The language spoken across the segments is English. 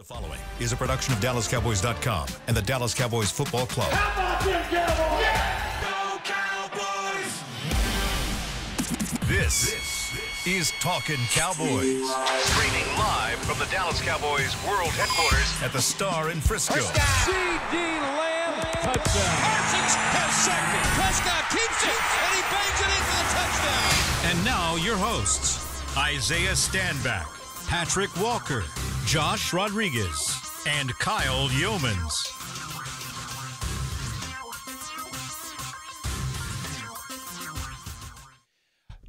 The following is a production of DallasCowboys.com and the Dallas Cowboys Football Club. How about them Cowboys? Yeah! Go Cowboys! This is Talkin Cowboys. Streaming live from the Dallas Cowboys World Headquarters at the Star in Frisco. C.D. Lamb, touchdown. Parsons has sacked it. Prescott keeps it, and he bangs it in for the touchdown. And now your hosts, Isaiah Stanback, Patrik Walker, Josh Rodriguez, and Kyle Youmans.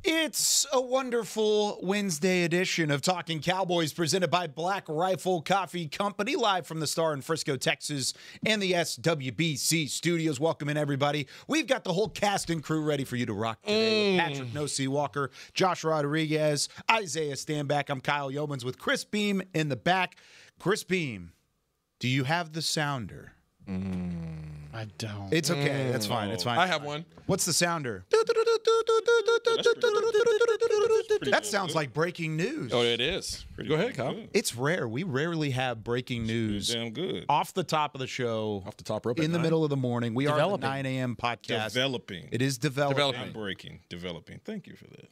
It's a wonderful Wednesday edition of Talkin Cowboys presented by Black Rifle Coffee Company, live from the Star in Frisco, Texas, and the SWBC studios. Welcome in, everybody. We've got the whole cast and crew ready for you to rock today. With Patrik "No C" Walker, Josh Rodriguez, Isaiah Stanback. I'm Kyle Youmans with Chris Beam in the back. Chris Beam, do you have the sounder? I don't. It's okay. That's fine. It's fine. I have one. What's the sounder? That sounds like breaking news. Oh, it is. Go ahead, Kyle. It's rare. We rarely have breaking news. Damn good. Off the top of the show. Off the top rope. In the middle of the morning. We are the 9 a.m. podcast. Developing. It is developing. Not breaking. Developing. Thank you for that.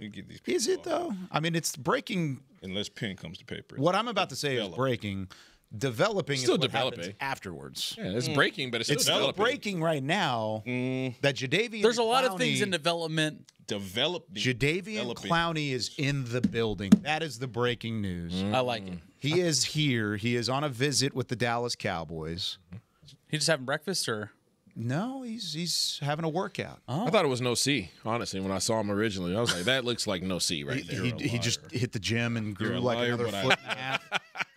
You get these Is it, off. though? I mean, it's breaking. Unless pen comes to paper. What I'm about to say is breaking. Developing Still is what developing. happens afterwards. Yeah, it's breaking, but it's still developing. breaking right now that Jadeveon There's a lot Clowney, of things in development. Jadeveon Clowney is in the building. That is the breaking news. I like it. He is here. He is on a visit with the Dallas Cowboys. He just having breakfast, or No, he's having a workout. I thought it was No C, honestly, when I saw him originally. I was like, that looks like No C right there. He just hit the gym and grew You're a like liar, another but foot and a half.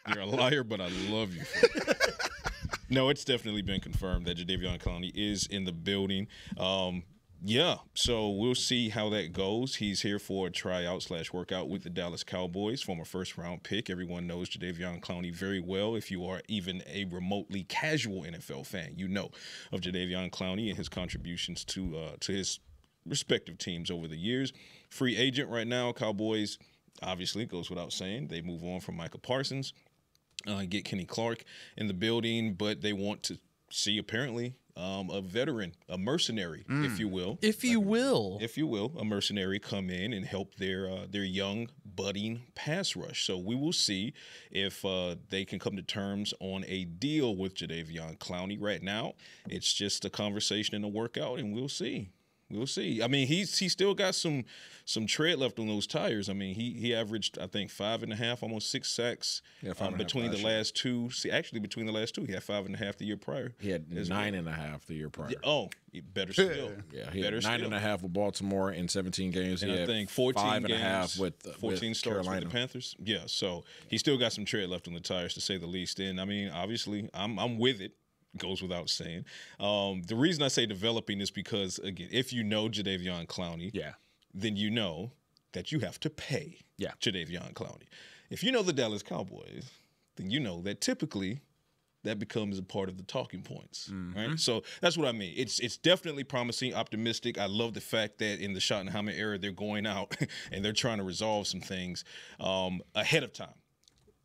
You're a liar, but I love you for it. No, it's definitely been confirmed that Jadeveon Clowney is in the building. Yeah, so we'll see how that goes. He's here for a tryout/workout with the Dallas Cowboys, former first-round pick. Everyone knows Jadeveon Clowney very well. If you are even a remotely casual NFL fan, you know of Jadeveon Clowney and his contributions to his respective teams over the years. Free agent right now, Cowboys, obviously, goes without saying. They move on from Micah Parsons, get Kenny Clark in the building, but they want to see, apparently, a veteran, a mercenary, if you will. if you will, a mercenary come in and help their young, budding pass rush. So we will see if they can come to terms on a deal with Jadeveon Clowney. Right now, it's just a conversation and a workout, and we'll see. We'll see. I mean, he's still got some tread left on those tires. I mean, he averaged, I think, 5.5, almost 6 sacks between the last two. See, actually, between the last two, he had 5.5 the year prior. He had 9.5 the year prior. Yeah, oh, better still. Yeah, he had 9.5 with Baltimore in 17 games. And he I had think 14 5.5 with 14 starts Carolina. with the Panthers. Yeah, so he still got some tread left on the tires, to say the least. And I mean, obviously, I'm with it. Goes without saying. The reason I say developing is because, again, if you know Jadeveon Clowney, then you know that you have to pay Jadeveon Clowney. If you know the Dallas Cowboys, then you know that typically that becomes a part of the talking points, right? So that's what I mean. It's definitely promising, optimistic. I love the fact that in the Schottenheimer era, they're going out and they're trying to resolve some things ahead of time.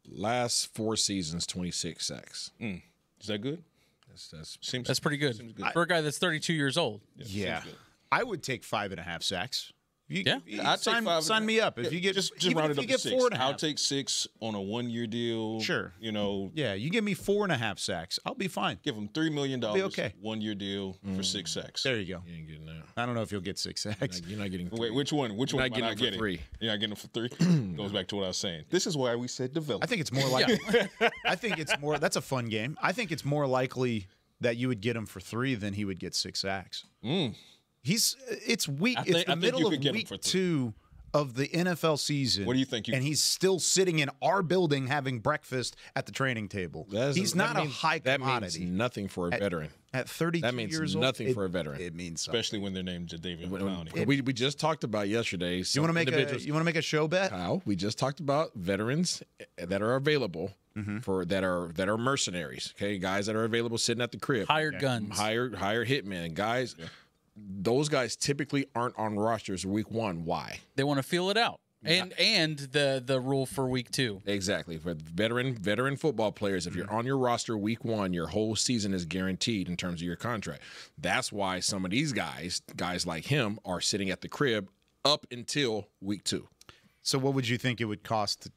Last 4 seasons, 26 sacks. Is that good? that's pretty good for a guy that's 32 years old. Yeah. I would take 5.5 sacks. I'd sign me up. If you get just even round if it you up get to 6. 4.5. I'll take 6 on a 1-year deal. Sure. You know. Yeah, you give me 4.5 sacks, I'll be fine. Give him $3 million. Be okay. 1-year deal for 6 sacks. There you go. You ain't getting that. I don't know if you'll get 6 sacks. You're not getting 3. Wait, which one? Which one? Not getting am I him for getting? 3. You're not getting him for 3. Goes back to what I was saying. This is why we said develop. I think it's more likely. I think it's more. That's a fun game. I think it's more likely that you would get him for 3 than he would get 6 sacks. It's week. It's the middle of week 2 of the NFL season. What do you think? And he's still sitting in our building having breakfast at the training table. He's not a high commodity. That means nothing for a veteran. At 32 that means years old, nothing for a veteran. It means something. Especially when they're named Jadeveon Clowney. We just talked about yesterday. You want to make a show bet? Kyle, we just talked about veterans that are available for that are mercenaries. Okay, guys that are available sitting at the crib. Hired guns. Hired hitmen. Guys, those guys typically aren't on rosters week 1. Why? They want to feel it out. And the rule for week 2. Exactly. For veteran football players, if you're on your roster week 1, your whole season is guaranteed in terms of your contract. That's why some of these guys like him, are sitting at the crib up until week 2. So what would you think it would cost to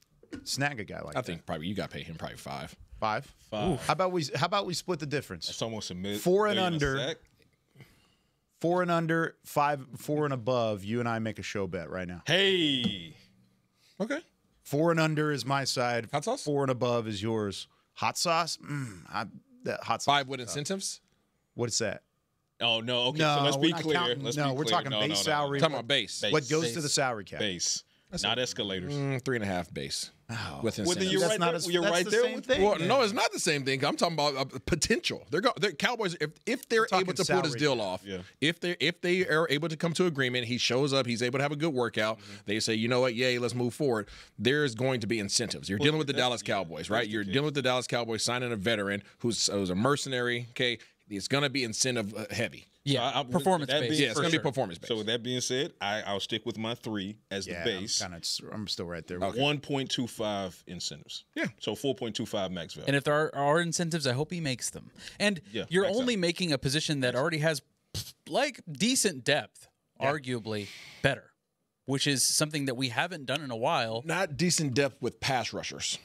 snag a guy like that? I think probably you got to pay him probably 5. 5? Five. How about we split the difference? It's almost a mid. 4 and million a under. sack. 4 and under, 5, 4 and above. You and I make a show bet right now. Hey. Okay. 4 and under is my side. Hot sauce? 4 and above is yours. Hot sauce? That hot sauce. 5 with incentives? What is that? Oh no. Okay. No, so let's we're be not clear. counting- Let's no, be we're clear. talking base salary. Talking about base. Base. What goes Base. to the salary cap? Base. Not escalators. 3.5 base. Oh. With Well, then incentives. you're That's right not there. as- You're that's right the there same with thing. Well, no, it's not the same thing. I'm talking about potential. They're Cowboys. If they're talking able to pull this salary deal cap. off, Yeah. if they are able to come to agreement, he shows up, he's able to have a good workout. They say, you know what, yay, let's move forward. There's going to be incentives. You're dealing with the Dallas Cowboys, right? You're dealing with the Dallas Cowboys signing a veteran who's a mercenary. Okay, it's going to be incentive heavy. Yeah, performance-based. Yeah, it's going to be performance based. So with that being said, I'll stick with my 3 as Yeah, the base. I'm still right there. 1.25 incentives. Yeah. So 4.25 max value. And if there are incentives, I hope he makes them. And Yeah, you're max only out. making a position that already has like decent depth, arguably better, which is something that we haven't done in a while. Not decent depth with pass rushers.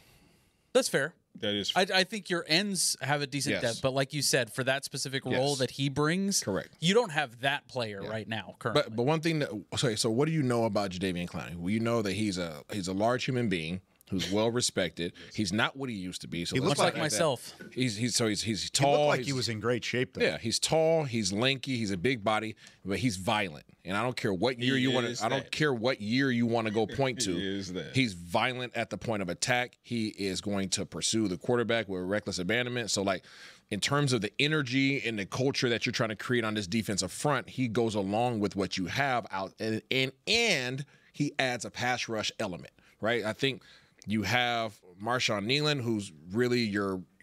That's fair. that is I think your ends have a decent Yes. depth, but like you said, for that specific role Yes. that he brings, Correct. You don't have that player right now currently. But one thing so what do you know about Jadeveon Clowney? Well, you know that he's a large human being who's well respected. He's not what he used to be. So Much like myself. He's tall. He looked like he was in great shape, though. Yeah, he's tall, he's lanky, he's a big body, but he's violent. And I don't care what year you want to. I don't care what year you want to go point to. He is that. He's violent at the point of attack. He is going to pursue the quarterback with reckless abandonment. So, like, in terms of the energy and the culture that you're trying to create on this defensive front, he goes along with what you have out, and he adds a pass rush element, right? I think you have Marshawn Nealon, who's really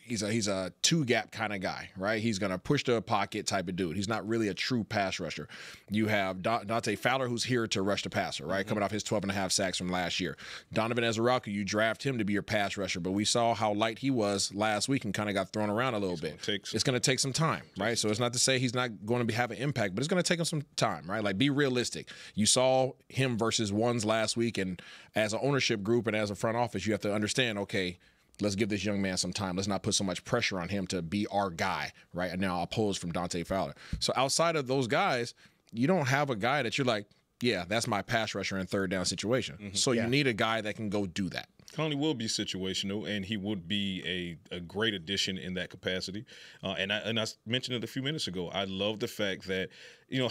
he's a two-gap kind of guy, right? He's going to push the pocket type of dude. He's not really a true pass rusher. You have Dante Fowler, who's here to rush the passer, right? Coming off his 12.5 sacks from last year. Donovan Ezeraku, you draft him to be your pass rusher, but we saw how light he was last week and kind of got thrown around a little bit. It's going to take some time, right? So it's not to say he's not going to have an impact, but it's going to take him some time, right? Like, be realistic. You saw him versus ones last week, and as an ownership group and as a front office, you have to understand, okay, let's give this young man some time. Let's not put so much pressure on him to be our guy right now, opposed from Dante Fowler. So outside of those guys, you don't have a guy that you're like, yeah, that's my pass rusher in third down situation. So you need a guy that can go do that. Clowney will be situational, and he would be a great addition in that capacity. And I mentioned it a few minutes ago. I love the fact that,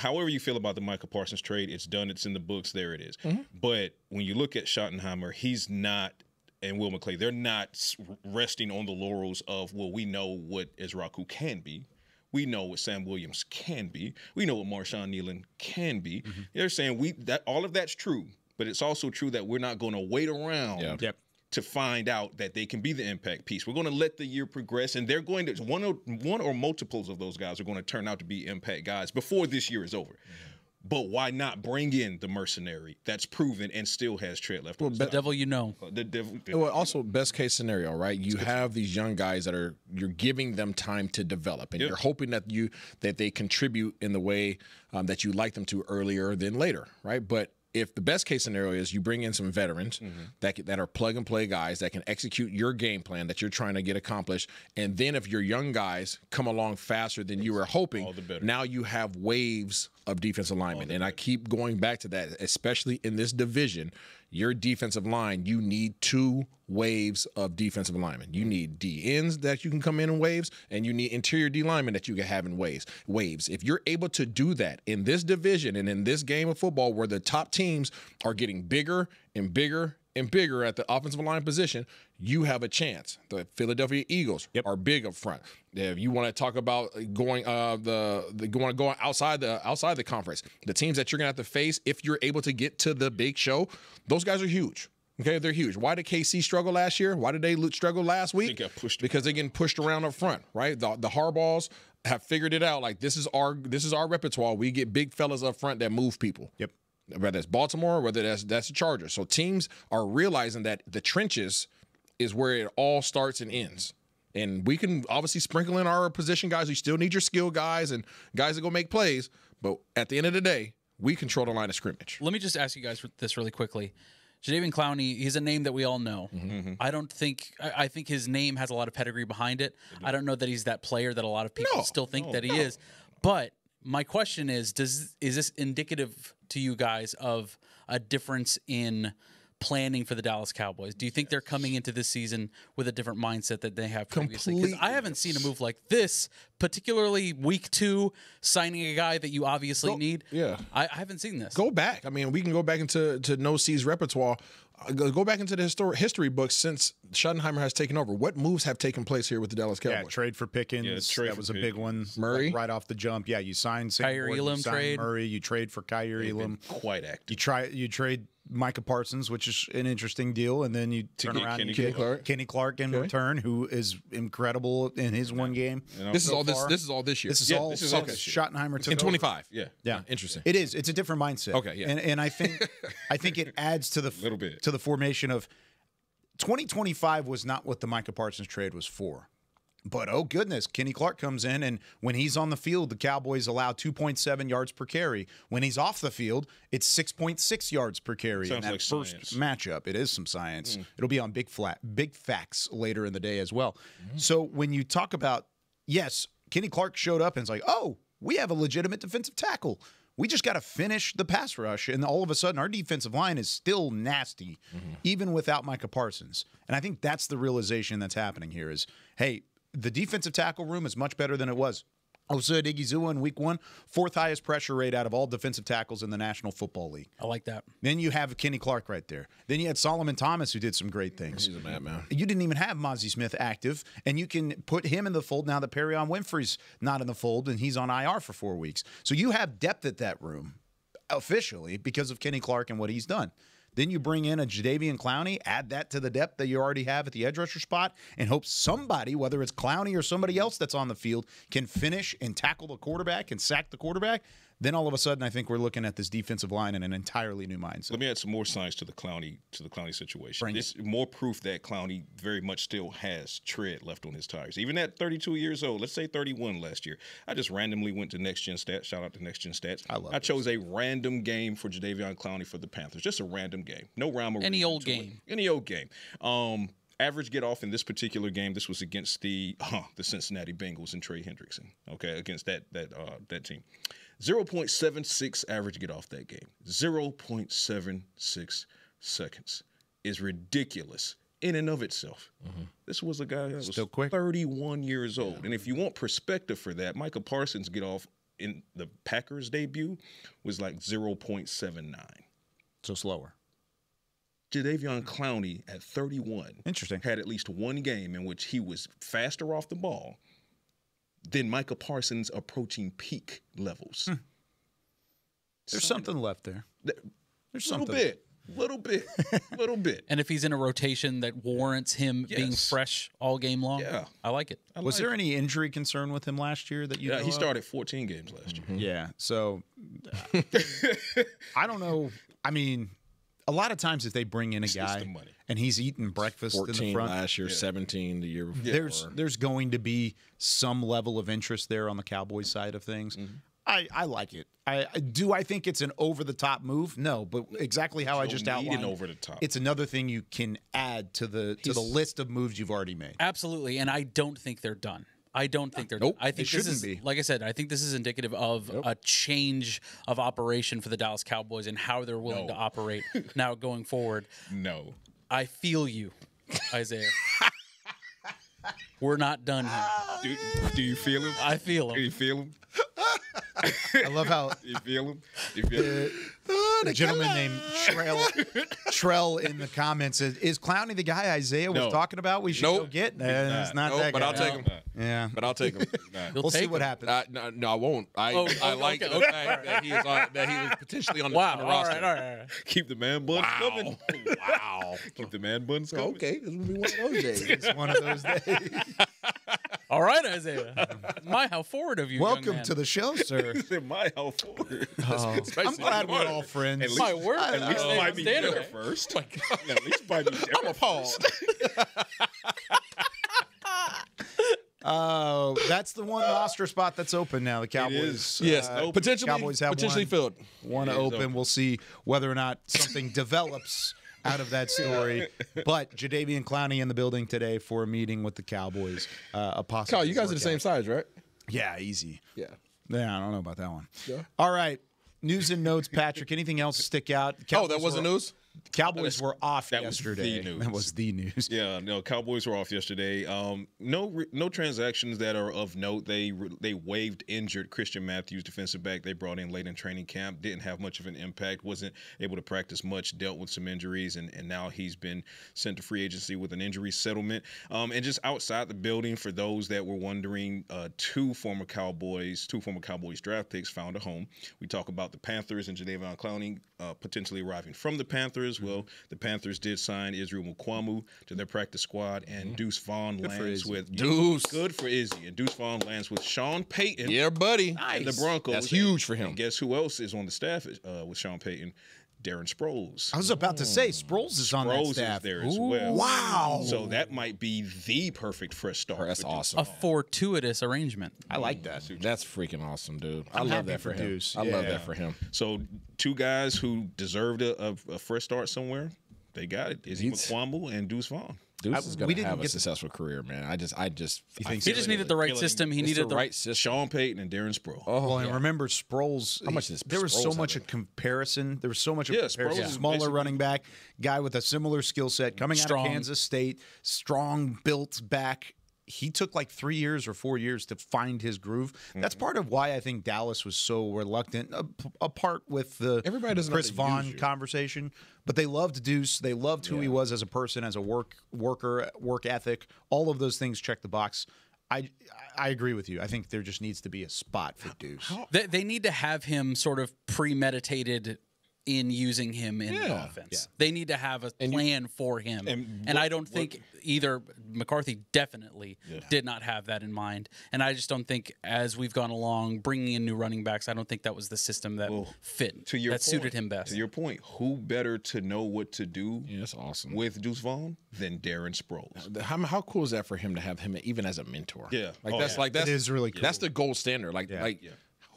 however you feel about the Micah Parsons trade, it's done. It's in the books. There it is. But when you look at Schottenheimer, he's not, and Will McClay, they're not resting on the laurels of, well, we know what Ezraku can be. We know what Sam Williams can be. We know what Marshawn Nealon can be. They're saying all of that's true, but it's also true that we're not going to wait around to find out that they can be the impact piece. We're going to let the year progress, and they're going to one or multiples of those guys are going to turn out to be impact guys before this year is over. But why not bring in the mercenary that's proven and still has tread left? The devil you know. The devil. Well, also, best case scenario, right? You have these young guys that you're giving them time to develop, and you're hoping that they contribute in the way that you like them to earlier than later, right? But if the best case scenario is you bring in some veterans that are plug and play guys that can execute your game plan that you're trying to get accomplished, and then if your young guys come along faster than you were hoping, now you have waves of defensive linemen. And I keep going back to that, especially in this division. Your defensive line, you need 2 waves of defensive linemen. You need D ends that you can come in waves, and you need interior D linemen that you can have in waves. If you're able to do that in this division and in this game of football where the top teams are getting bigger and bigger and bigger at the offensive line position, you have a chance. The Philadelphia Eagles are big up front. If you want to talk about going outside the conference, the teams that you're going to have to face if you're able to get to the big show, those guys are huge. Okay, they're huge. Why did KC struggle last year? Why did they struggle last week? They got pushed. Because they're getting pushed around up front, right? The Harbaughs have figured it out. Like, this is our repertoire. We get big fellas up front that move people. whether it's Baltimore, or whether that's the Chargers. So teams are realizing that the trenches is where it all starts and ends. And we can obviously sprinkle in our position guys. You still need your skill guys and guys that go make plays. But at the end of the day, we control the line of scrimmage. Let me just ask you guys this really quickly. Jadeveon Clowney, he's a name that we all know. I think his name has a lot of pedigree behind it. I don't know that he's that player that a lot of people still think that he is. But my question is this indicative to you guys of a difference in planning for the Dallas Cowboys? Do you think they're coming into this season with a different mindset that they have previously? Because I haven't seen a move like this, particularly week 2, signing a guy that you obviously need. Yeah. I haven't seen this. Go back. I mean, we can go back into No C's repertoire. Go back into the history books since Schottenheimer has taken over. What moves have taken place here with the Dallas Cowboys? Yeah, trade for Pickens. That was a big one. Murray. Like, right off the jump. Yeah, you signed Kyrie Elam you signed trade. Murray. You trade for Kyrie Elam. Quite active. You trade Micah Parsons, which is an interesting deal, and then you turn around and get Kenny Clark in return, who is incredible in his one game. This is all this year. This is all Schottenheimer took in 25. over. Yeah, interesting. It is. It's a different mindset. Okay, yeah. And I think it adds to the little bit to the formation of 2025 was not what the Micah Parsons trade was for. But, oh, goodness, Kenny Clark comes in, and when he's on the field, the Cowboys allow 2.7 yards per carry. When he's off the field, it's 6.6 yards per carry. Sounds in that like first science. matchup. It is some science. It'll be on Big Facts later in the day as well. So when you talk about, yes, Kenny Clark showed up and it's like, oh, we have a legitimate defensive tackle. We just got to finish the pass rush, and all of a sudden our defensive line is still nasty, even without Micah Parsons. And I think that's the realization that's happening here is, hey, the defensive tackle room is much better than it was. Osa Odighizuwa in week 1, 4th highest pressure rate out of all defensive tackles in the National Football League. I like that. Then you have Kenny Clark right there. Then you had Solomon Thomas, who did some great things. He's a madman. You didn't even have Mozzie Smith active, and you can put him in the fold now that Perrion Winfrey's not in the fold, and he's on IR for 4 weeks. So you have depth at that room, officially, because of Kenny Clark and what he's done. Then you bring in a Jadeveon Clowney, add that to the depth that you already have at the edge rusher spot, and hope somebody, whether it's Clowney or somebody else that's on the field, can finish and tackle the quarterback and sack the quarterback. Then all of a sudden, I think we're looking at this defensive line in an entirely new mindset. Let me add some more science to the Clowney situation. This more proof that Clowney very much still has tread left on his tires. Even at 32 years old, let's say 31 last year. I just randomly went to Next Gen Stats. Shout out to Next Gen Stats. I chose a random game for Jadeveon Clowney for the Panthers. Just a random game. No rhyme or reason. Any old game. Any old game. Average get off in this particular game. This was against the Cincinnati Bengals and Trey Hendrickson. Okay, against that team. 0.76 average get off that game. 0.76 seconds is ridiculous in and of itself. This was a guy that was Still quick. 31 years old. And if you want perspective for that, Micah Parsons get off in the Packers debut was like 0.79. So slower. Jadeveon Clowney at 31 Interesting. had at least one game in which he was faster off the ball than Micah Parsons approaching peak levels. There's something left there. There's something. Little bit. And if he's in a rotation that warrants him being fresh all game long, I like it. Was there any injury concern with him last year that you know he of? started 14 games last year. Yeah. So I don't know. I mean, a lot of times if they bring in a guy and he's eating breakfast 14 in the front last year, 17 the year before. There's going to be some level of interest there on the Cowboys side of things. I like it. I think it's an over-the-top move? No, but exactly how I just outlined. Over the top. It's another thing you can add to the list of moves you've already made. Absolutely, and I don't think they're done. I don't think they're Nope, done. I think they this shouldn't is, be. like I said, I think this is indicative of a change of operation for the Dallas Cowboys and how they're willing to operate now going forward. No. I feel you, Isaiah. We're not done here. Do you feel him? I feel him. Do you feel him? I love how You feel him? You feel him? the gentleman named Trell in the comments says, "Is Clowney the guy Isaiah was talking about? We should go get." It's not that but guy. I'll take him. Yeah, But I'll take him. we'll see what happens. No, I won't. I like the fact that he is potentially on the roster. All right. Keep the man buns coming. Wow. Keep the man buns coming. Okay, this will be one of those days. It's one of those days. All right, Isaiah. My, how forward of you. Welcome to the show, sir. My how forward. I'm glad we're all friends. At least, My word. At least buy me Standing dinner there. first. At least buy me dinner. I'm appalled. That's the one roster spot that's open now. The Cowboys. Yes, Cowboys have potentially filled. One open. We'll see whether or not something develops out of that story. But Jadeveon Clowney in the building today for a meeting with the Cowboys. A possible. Kyle, you guys are the same size, right? Yeah, easy. Yeah. Yeah, I don't know about that one. Yeah. All right. News and notes, Patrick. Anything else stick out? That wasn't news? Cowboys were off that was yesterday. the news. That was the news. Yeah, no, Cowboys were off yesterday. No transactions that are of note. They waived injured Christian Matthews, defensive back. They brought in late in training camp. Didn't have much of an impact. Wasn't able to practice much. Dealt with some injuries, and now he's been sent to free agency with an injury settlement. And just outside the building, for those that were wondering, two former Cowboys draft picks found a home. We talk about the Panthers and Jadeveon Clowney potentially arriving from the Panthers. Well, the Panthers did sign Israel Mukwamu to their practice squad, and Deuce Vaughn lands with Deuce. Good for Izzy. And Deuce Vaughn lands with Sean Payton. Yeah, buddy. And the Broncos. That's huge for him. And guess who else is on the staff with Sean Payton? Darren Sproles. I was about to say Sproles is on that Sproles staff. is there as well. Wow. So that might be the perfect fresh start. That's for Deuce. awesome. A fortuitous arrangement. I like that. That's freaking awesome, dude. I I'm love happy that for for him. Deuce. I love Yeah. that for him. So two guys who deserved a fresh start somewhere, they got it. Izzy He's- Mukwamu and Deuce Vaughn. Deuce is we going to didn't have a get to- successful career, man. I just He just needed the right system. He needed the right system. Sean Payton and Darren Sproles. Well, and remember Sproles. How much does there was so Sproles much have a comparison. There was so much of Yeah, comparison. Sproles is Smaller basically- running back, guy with a similar skill set, coming out Strong. of Kansas State, strong, built back. He took like 3 years or 4 years to find his groove. That's part of why I think Dallas was so reluctant, apart with the Everybody doesn't know Chris how to use Vaughn you. conversation. But they loved Deuce. They loved who he was as a person, as a worker, work ethic. All of those things check the box. I agree with you. I think there just needs to be a spot for Deuce. They need to have him sort of premeditated in using him in the offense. They need to have a plan for him. And I don't think either McCarthy definitely did not have that in mind. And I just don't think as we've gone along, bringing in new running backs, I don't think that was the system that fit, that suited him best. To your point, who better to know what to do that's awesome. with Deuce Vaughn than Darren Sproles? How cool is that for him to have him even as a mentor? Yeah. That's It is really cool. That's the gold standard.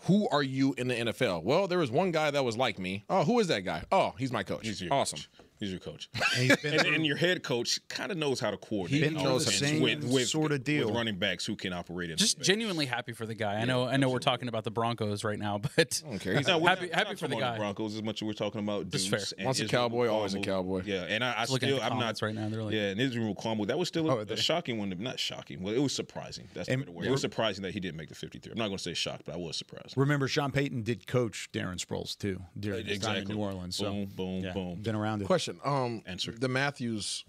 Who are you in the NFL? Well, there was one guy that was like me. Oh, who is that guy? Oh, he's my coach. He's your awesome. coach. He's your coach. And your head coach kind of knows how to coordinate. Been through the same sort of deal. With running backs who can operate in Just the genuinely happy for the guy. I know we're talking about the Broncos right now, but I don't care. He's No, we're happy not for the talking about guy. Broncos as much as we're talking about Deuce. fair. And Once a Israel Cowboy, always a Mukwamu. Cowboy. Yeah, and I looking still, at the I'm not comments right now. They're like, Yeah, and Israel Mukwamu, that was still Oh, a shocking one. Not shocking. Well, it was surprising. That's the better word. It was surprising that he didn't make the 53. I'm not going to say shocked, but I was surprised. Remember, Sean Payton did coach Darren Sproles too during his time in Exactly. New Orleans. So Boom, boom. been around it. Question. Answer. The Matthews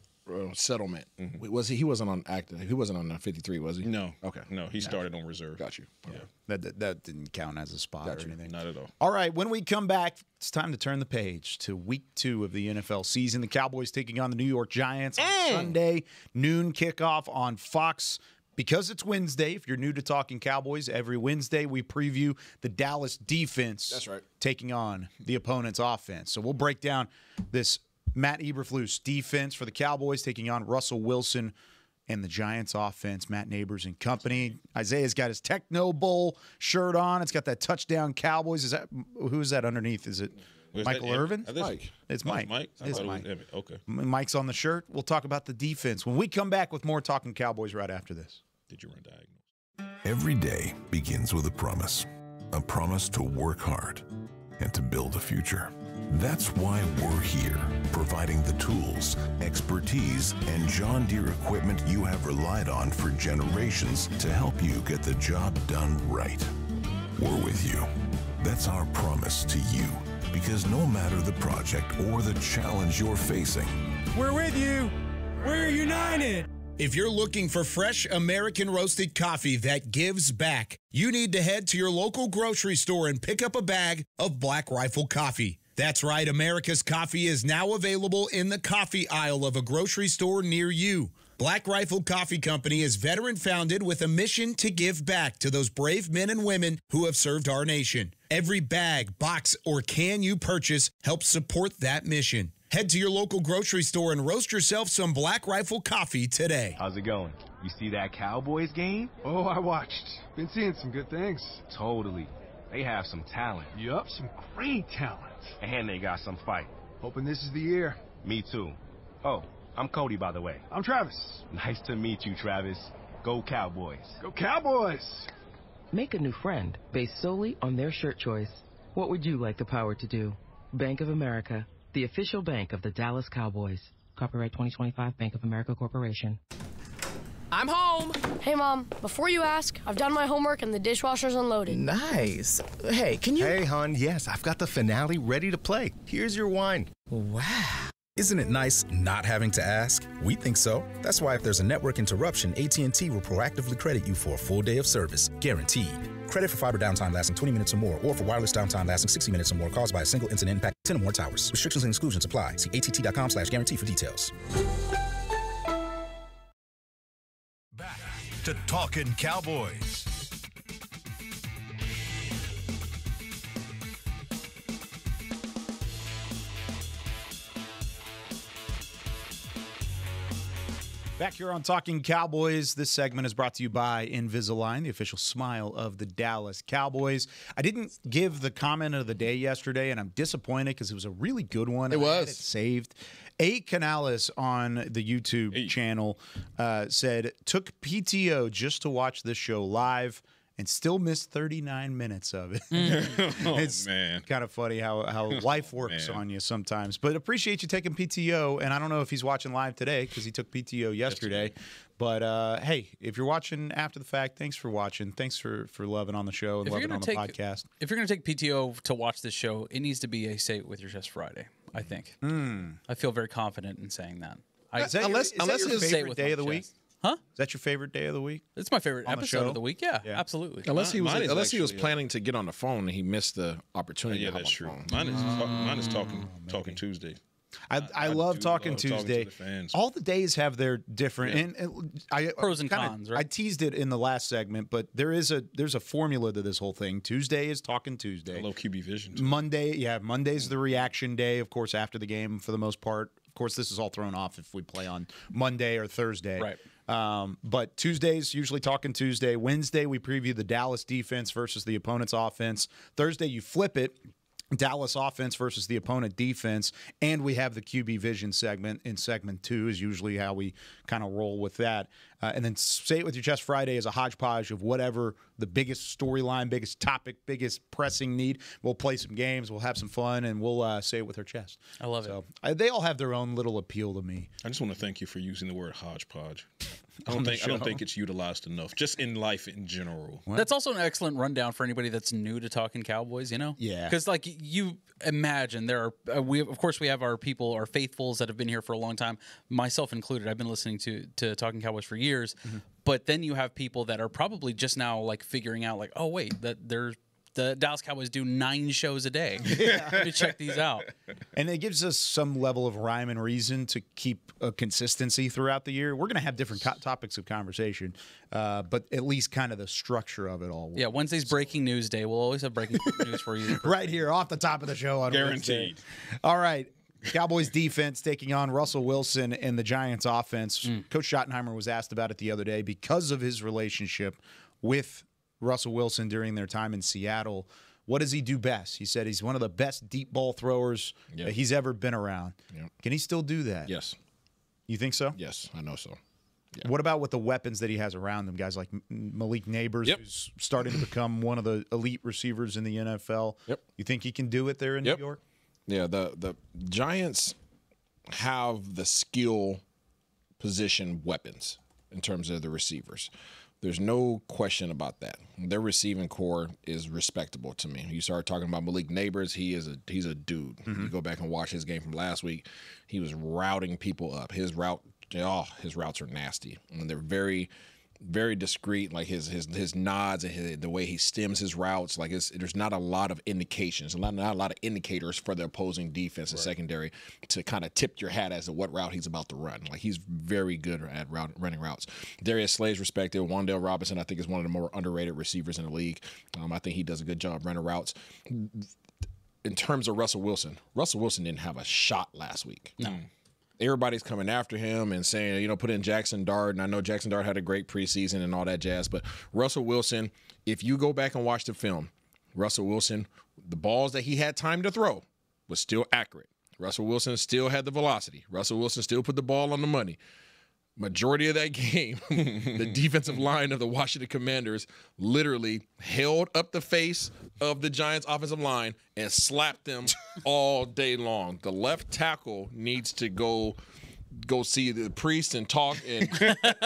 settlement. Was he? He wasn't on active. He wasn't on 53, was he? No. Okay. No, he started on reserve. Got you. Okay. That didn't count as a spot or anything. Not at all. All right, when we come back, it's time to turn the page to week 2 of the NFL season. The Cowboys taking on the New York Giants on Sunday, noon kickoff on Fox. Because it's Wednesday, if you're new to Talking Cowboys, every Wednesday we preview the Dallas defense. That's right. Taking on the opponent's offense. So we'll break down this Matt Eberflus defense for the Cowboys taking on Russell Wilson and the Giants offense, Matt Nabers and company. Isaiah's got his Techno Bowl shirt on. It's got that touchdown Cowboys. Who is that underneath? Is it Michael Irvin? Mike. It's Mike. Mike? I It's thought it was Mike. Emmett. Okay. Mike's on the shirt. We'll talk about the defense when we come back with more Talking Cowboys right after this. Did you run diagonal? Every day begins with a promise to work hard and to build a future. That's why we're here, providing the tools, expertise, and John Deere equipment you have relied on for generations to help you get the job done right. We're with you. That's our promise to you, because no matter the project or the challenge you're facing, We're with you. We're united. If you're looking for fresh American roasted coffee that gives back, you need to head to your local grocery store and pick up a bag of Black Rifle coffee. That's right, America's coffee is now available in the coffee aisle of a grocery store near you. Black Rifle Coffee Company is veteran-founded with a mission to give back to those brave men and women who have served our nation. Every bag, box, or can you purchase helps support that mission. Head to your local grocery store and roast yourself some Black Rifle coffee today. How's it going? You see that Cowboys game? Oh, I watched. Been seeing some good things. Totally. They have some talent. Yup, some great talent. And they got some fight. Hoping this is the year. Me too. Oh, I'm Cody, by the way. I'm Travis. Nice to meet you, Travis. Go Cowboys. Go Cowboys! Make a new friend based solely on their shirt choice. What would you like the power to do? Bank of America, the official bank of the Dallas Cowboys. Copyright 2025 Bank of America Corporation. I'm home. Hey, Mom, before you ask, I've done my homework and the dishwasher's unloaded. Nice. Hey, can you... Hey, hon, yes, I've got the finale ready to play. Here's your wine. Wow. Isn't it nice not having to ask? We think so. That's why if there's a network interruption, AT&T will proactively credit you for a full day of service. Guaranteed. Credit for fiber downtime lasting 20 minutes or more, or for wireless downtime lasting 60 minutes or more caused by a single incident impact 10 or more towers. Restrictions and exclusions apply. See att.com/guarantee for details. Back to Talkin Cowboys. Back here on Talking Cowboys, this segment is brought to you by Invisalign, the official smile of the Dallas Cowboys. I didn't give the comment of the day yesterday, and I'm disappointed because it was a really good one. It was. I had it saved. A. Canales on the YouTube channel said, took PTO just to watch this show live and still missed 39 minutes of it. It's kind of funny how life works on you sometimes. But appreciate you taking PTO, and I don't know if he's watching live today because he took PTO yesterday. But, hey, if you're watching after the fact, thanks for watching. Thanks for loving on the show and loving on the podcast. If you're going to take PTO to watch this show, it needs to be a Say It With Your Chest Friday, I think. I feel very confident in saying that. Unless your favorite day of the week? Huh? Is that your favorite day of the week? It's my favorite episode of the week. Yeah, absolutely. Unless he was planning to get on the phone and he missed the opportunity. Yeah, to that's true. Phone. Mine is talking Tuesday. I love Talking Tuesday. All the days have their different pros and cons. Right? I teased it in the last segment, but there's a formula to this whole thing. Tuesday is Talking Tuesday. Hello, QB Vision. Monday's the reaction day, of course, after the game for the most part. Of course, this is all thrown off if we play on Monday or Thursday. Right. But Tuesdays, usually Talking Tuesday. Wednesday, we preview the Dallas defense versus the opponent's offense. Thursday, you flip it. Dallas offense versus the opponent defense, and we have the QB Vision segment in segment 2 is usually how we kind of roll with that. And then Say It With Your Chest Friday is a hodgepodge of whatever the biggest storyline, biggest topic, biggest pressing need. We'll play some games, we'll have some fun, and we'll say it with our chest. I love it. They all have their own little appeal to me. I just want to thank you for using the word hodgepodge. I don't think it's utilized enough, just in life in general. What? That's also an excellent rundown for anybody that's new to Talking Cowboys, you know? Yeah. Because, like, you imagine there are, we have our people, our faithfuls that have been here for a long time, myself included. I've been listening to Talking Cowboys for years. But then you have people that are probably just now, like, figuring out, like, oh, wait, the Dallas Cowboys do 9 shows a day. Let me check these out. And it gives us some level of rhyme and reason to keep a consistency throughout the year. We're going to have different topics of conversation, but at least kind of the structure of it all. Yeah, Wednesday's breaking news day. We'll always have breaking news for you. Right here, off the top of the show on Guaranteed. Wednesday. All right. Cowboys defense taking on Russell Wilson and the Giants offense. Coach Schottenheimer was asked about it the other day because of his relationship with Russell Wilson during their time in Seattle. What does he do best? He said he's one of the best deep ball throwers that he's ever been around. Yep. Can he still do that? Yes. You think so? Yes, I know so. Yeah. What about with the weapons that he has around him? Guys like Malik Nabers, who's starting to become one of the elite receivers in the NFL. Yep. You think he can do it there in New York? Yeah, the Giants have the skill position weapons in terms of the receivers. There's no question about that. Their receiving core is respectable to me. You start talking about Malik Nabers, he's a dude. You go back and watch his game from last week, he was routing people up. His routes are nasty, and they're very very discreet, like his nods and the way he stems his routes. Like there's not a lot of indications, not a lot of indicators for the opposing defense and secondary to kind of tip your hat as to what route he's about to run. Like he's very good at running routes. Darius Slay's respected. Wan'Dale Robinson, I think, is one of the more underrated receivers in the league. I think he does a good job running routes. In terms of Russell Wilson didn't have a shot last week. No. Everybody's coming after him and saying, put in Jackson Dart. And I know Jackson Dart had a great preseason and all that jazz. But Russell Wilson, if you go back and watch the film, Russell Wilson, the balls that he had time to throw was still accurate. Russell Wilson still had the velocity. Russell Wilson still put the ball on the money. Majority of that game, the defensive line of the Washington Commanders literally held up the face of the Giants' offensive line and slapped them all day long. The left tackle needs to go see the priest and talk and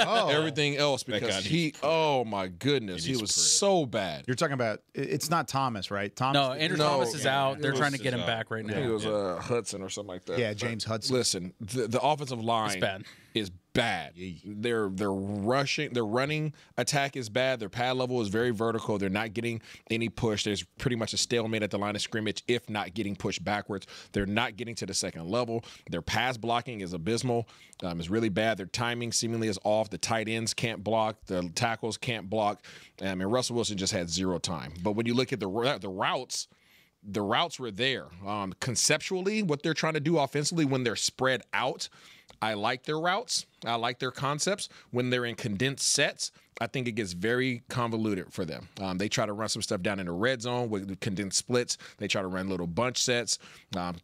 everything else because oh my goodness, he was so bad. You're talking about, it's not Thomas, right? Andrew Thomas is out. They're trying to get him back right now. I think it was Hudson or something like that. Yeah, James Hudson. Listen, the offensive line is bad. Their running attack is bad. Their pad level is very vertical. They're not getting any push. There's pretty much a stalemate at the line of scrimmage, if not getting pushed backwards. They're not getting to the second level. Their pass blocking is abysmal. It's really bad. Their timing seemingly is off. The tight ends can't block. The tackles can't block. And Russell Wilson just had zero time. But when you look at the routes, the routes were there. Conceptually, what they're trying to do offensively when they're spread out, I like their routes. I like their concepts. When they're in condensed sets, I think it gets very convoluted for them. They try to run some stuff down in the red zone with condensed splits. They try to run little bunch sets,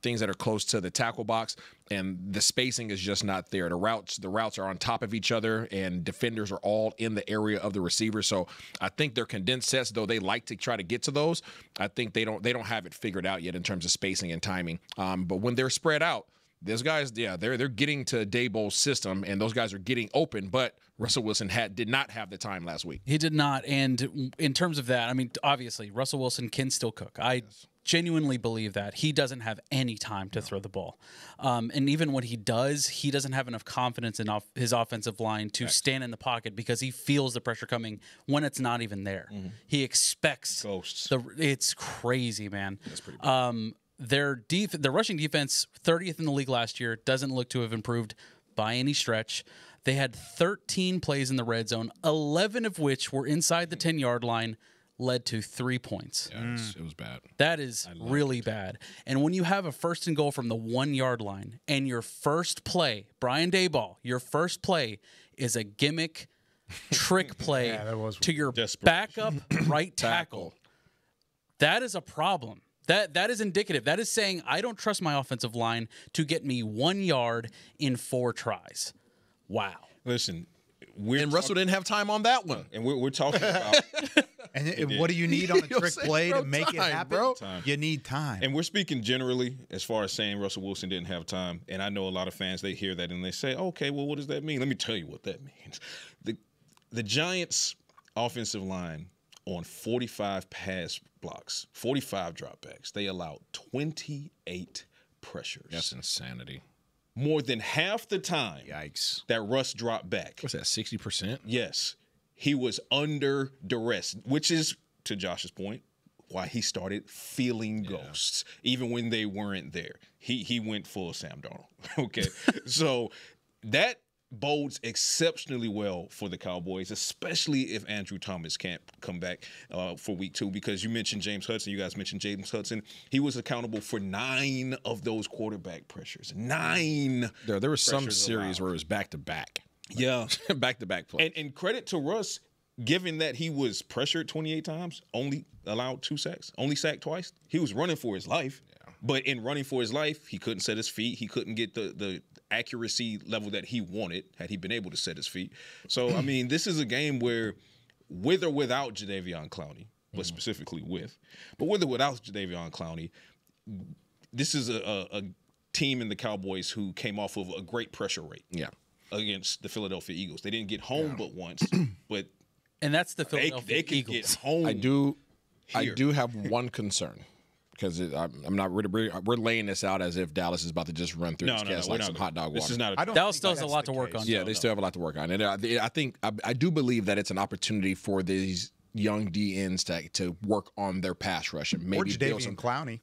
things that are close to the tackle box, and the spacing is just not there. The routes are on top of each other, and defenders are all in the area of the receiver. So I think their condensed sets, though they like to try to get to those, I think they don't have it figured out yet in terms of spacing and timing. But when they're spread out, those guys, they're getting to Daboll's system, and those guys are getting open, but Russell Wilson did not have the time last week. He did not, and in terms of that, obviously, Russell Wilson can still cook. I genuinely believe that. He doesn't have any time to throw the ball. And even when he does, he doesn't have enough confidence in his offensive line to stand in the pocket because he feels the pressure coming when it's not even there. Mm-hmm. He expects ghosts. It's crazy, man. That's pretty bad. Their rushing defense, 30th in the league last year, doesn't look to have improved by any stretch. They had 13 plays in the red zone, 11 of which were inside the 10-yard line, led to 3 points. Yeah, it was bad. That is really bad. And when you have a 1st and goal from the 1-yard line and your first play, Brian Daboll, your first play is a gimmick trick play to your backup right tackle. That is a problem. That is indicative. That is saying I don't trust my offensive line to get me 1 yard in 4 tries. Wow. Listen, Russell didn't have time on that one. And we're talking about. And what do you need on a trick play to make it happen? Bro. You need time. And we're speaking generally as far as saying Russell Wilson didn't have time. And I know a lot of fans, they hear that and they say, okay, well, what does that mean? Let me tell you what that means. The Giants' offensive line on 45 pass blocks, 45 dropbacks, they allowed 28 pressures. That's insanity. More than half the time that Russ dropped back. What's that, 60%? Yes. He was under duress, which is, to Josh's point, why he started feeling ghosts, even when they weren't there. He went full Sam Darnold. Okay. So that bodes exceptionally well for the Cowboys, especially if Andrew Thomas can't come back for week 2, because you mentioned James Hudson. You guys mentioned James Hudson. He was accountable for 9 of those quarterback pressures. 9. There was some series where it was back-to-back. Yeah. Back-to-back play. And credit to Russ, given that he was pressured 28 times, only allowed 2 sacks, only sacked twice. He was running for his life. Yeah. But in running for his life, he couldn't set his feet. He couldn't get the accuracy level that he wanted had he been able to set his feet. So, this is a game where, with or without Jadeveon Clowney, but specifically with or without Jadeveon Clowney, this is a team in the Cowboys who came off of a great pressure rate against the Philadelphia Eagles. They didn't get home but once, and that's the Philadelphia they could Eagles. Get home. I do have one concern. Because I'm not. We're laying this out as if Dallas is about to just run through this cast like some hot dog water. This is not. Dallas still has a lot to work on. Yeah, they still have a lot to work on, and I think I do believe that it's an opportunity for these young DNs to work on their pass rush and maybe or Jadeveon Clowney.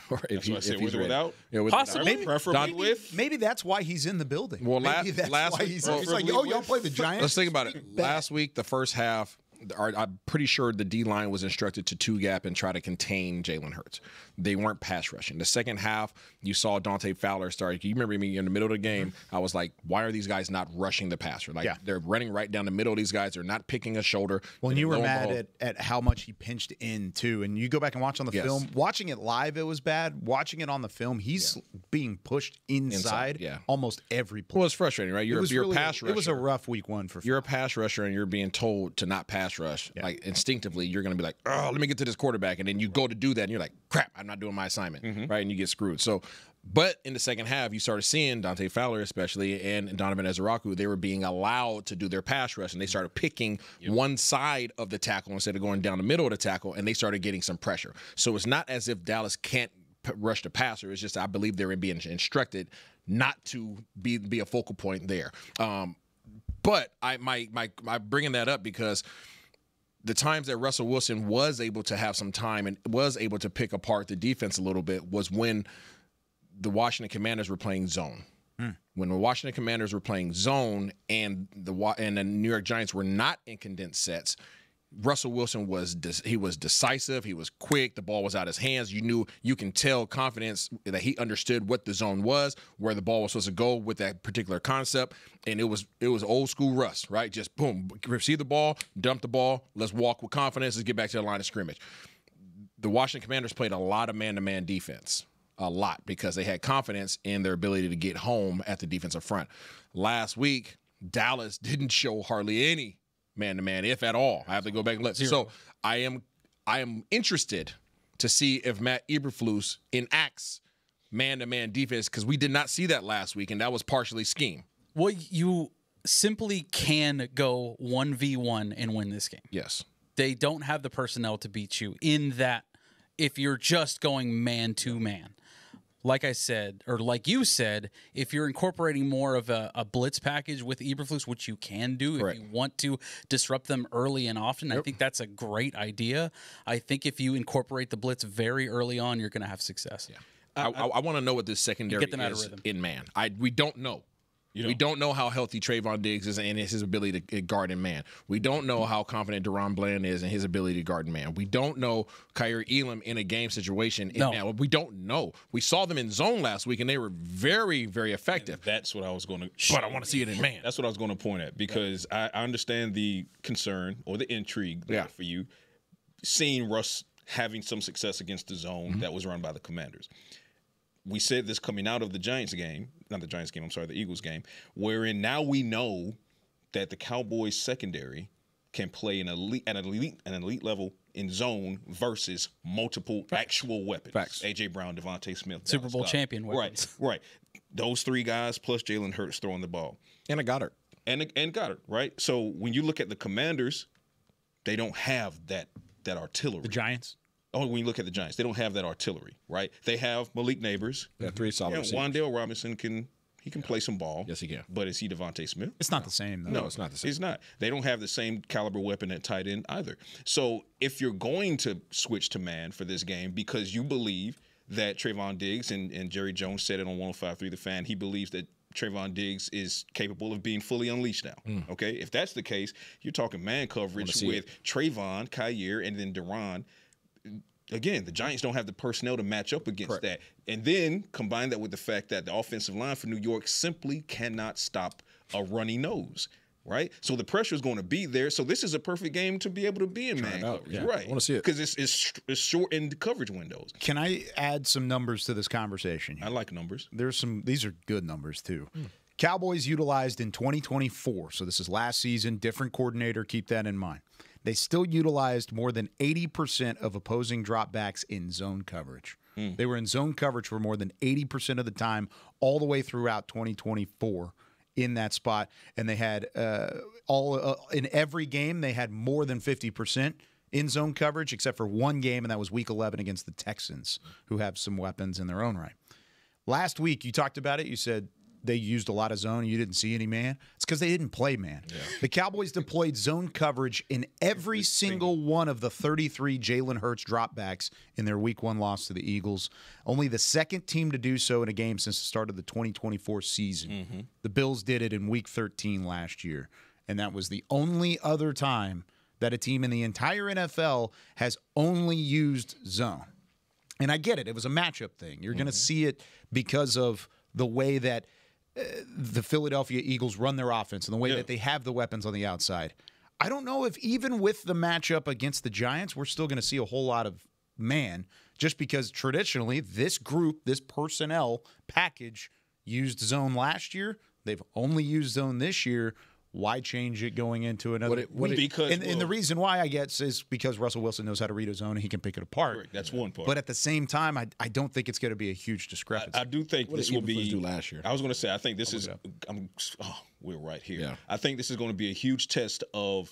Or if he's without, possibly, preferably with. Maybe that's why he's in the building. Well, maybe that's why he's like, oh, y'all play the Giants. Let's think about it. Last week, the first half, I'm pretty sure the D-line was instructed to two-gap and try to contain Jalen Hurts. They weren't pass rushing. The second half, you saw Dante Fowler start. You remember me in the middle of the game, I was like, why are these guys not rushing the passer? Like, they're running right down the middle of these guys. They're not picking a shoulder. Well, and you were mad at how much he pinched in, too. And you go back and watch on the film. Watching it live, it was bad. Watching it on the film, he's being pushed inside almost every play. Well, it's frustrating, right? You're a pass rusher. It was a rough week one for You're a pass rusher, and you're being told to not pass rush. Like, instinctively, you're going to be like, oh, let me get to this quarterback. And then you go to do that, and you're like, crap, I'm not doing my assignment, right? And you get screwed. So, but in the second half, you started seeing Dante Fowler especially and Donovan Ezeraku, they were being allowed to do their pass rush, and they started picking one side of the tackle instead of going down the middle of the tackle, and they started getting some pressure. So it's not as if Dallas can't rush the passer. It's just I believe they're being instructed not to be a focal point there. But my bringing that up because the times that Russell Wilson was able to have some time and was able to pick apart the defense a little bit was when the Washington Commanders were playing zone. When the Washington Commanders were playing zone and the New York Giants were not in condensed sets, Russell Wilson was decisive. He was quick. The ball was out of his hands. You can tell confidence that he understood what the zone was, where the ball was supposed to go with that particular concept. And it was old school Russ, right? Just boom, receive the ball, dump the ball. Let's walk with confidence. Let's get back to the line of scrimmage. The Washington Commanders played a lot of man-to-man defense, a lot, because they had confidence in their ability to get home at the defensive front. Last week, Dallas didn't show hardly any man-to-man, if at all. I have to go back and look. So I am interested to see if Matt Eberflus enacts man-to-man defense, because we did not see that last week, and that was partially scheme. Well, you simply can go 1v1 and win this game. Yes. They don't have the personnel to beat you in that if you're just going man-to-man. Like I said, or like you said, if you're incorporating more of a blitz package with Eberflus, which you can do if you want to disrupt them early and often, I think that's a great idea. I think if you incorporate the blitz very early on, you're going to have success. Yeah. I want to know what this secondary is in man. We don't know. We don't know how healthy Trayvon Diggs is and his ability to guard in man. We don't know how confident Deron Bland is and his ability to guard in man. We don't know Kaiir Elam in a game situation in man. We don't know. We saw them in zone last week, and they were very, very effective. And that's what I was going to – but I want to see it in man. That's what I was going to point at, because I understand the concern or the intrigue for you seeing Russ having some success against the zone that was run by the Commanders. We said this coming out of the Giants game, not the Giants game, I'm sorry, the Eagles game, wherein now we know that the Cowboys secondary can play an elite level in zone versus multiple actual weapons. Facts. A.J. Brown, Devontae Smith. Super Bowl champion weapons. Right. Those three guys plus Jalen Hurts throwing the ball. And a Goddard. And Goddard, right? So when you look at the Commanders, they don't have that artillery. The Giants? Oh, when you look at the Giants, they don't have that artillery, right? They have Malik Nabers. They have three solid receivers. Wan'Dale Robinson can play some ball. Yes, he can. But is he Devontae Smith? It's not the same, though. No, it's not the same. He's not. They don't have the same caliber weapon at tight end either. So if you're going to switch to man for this game because you believe that Trayvon Diggs, and Jerry Jones said it on 105.3 The Fan, he believes that Trayvon Diggs is capable of being fully unleashed now. Okay? If that's the case, you're talking man coverage with Trayvon, Kaiir, and then Deron. Again, the Giants don't have the personnel to match up against that. And then combine that with the fact that the offensive line for New York simply cannot stop a runny nose, right? So the pressure is going to be there. So this is a perfect game to be able to be in man coverage, right? I want to see it. Because it's short in the coverage windows. Can I add some numbers to this conversation here? I like numbers. These are good numbers, too. Cowboys utilized in 2024, so this is last season, different coordinator, keep that in mind. They still utilized more than 80% of opposing dropbacks in zone coverage. They were in zone coverage for more than 80% of the time all the way throughout 2024 in that spot. And they had in every game, they had more than 50% in zone coverage, except for one game, and that was Week 11 against the Texans, who have some weapons in their own right. Last week, you talked about it. You said they used a lot of zone. You didn't see any man. It's because they didn't play man. Yeah. The Cowboys deployed zone coverage in every single one of the 33 Jalen Hurts dropbacks in their Week 1 loss to the Eagles. Only the second team to do so in a game since the start of the 2024 season. The Bills did it in Week 13 last year, and that was the only other time that a team in the entire NFL has only used zone. And I get it. It was a matchup thing. You're going to see it because of the way that the Philadelphia Eagles run their offense and the way that they have the weapons on the outside. I don't know if even with the matchup against the Giants, we're still going to see a whole lot of man, just because traditionally this group, this personnel package used zone last year. They've only used zone this year. Why change it going into another week? Because and the reason why, I guess, is because Russell Wilson knows how to read a zone and he can pick it apart. Correct. That's one part. But at the same time, I don't think it's going to be a huge discrepancy. I do think this will be. Do last year? I was going to say I think this is. We're right here. Yeah. I think this is going to be a huge test of.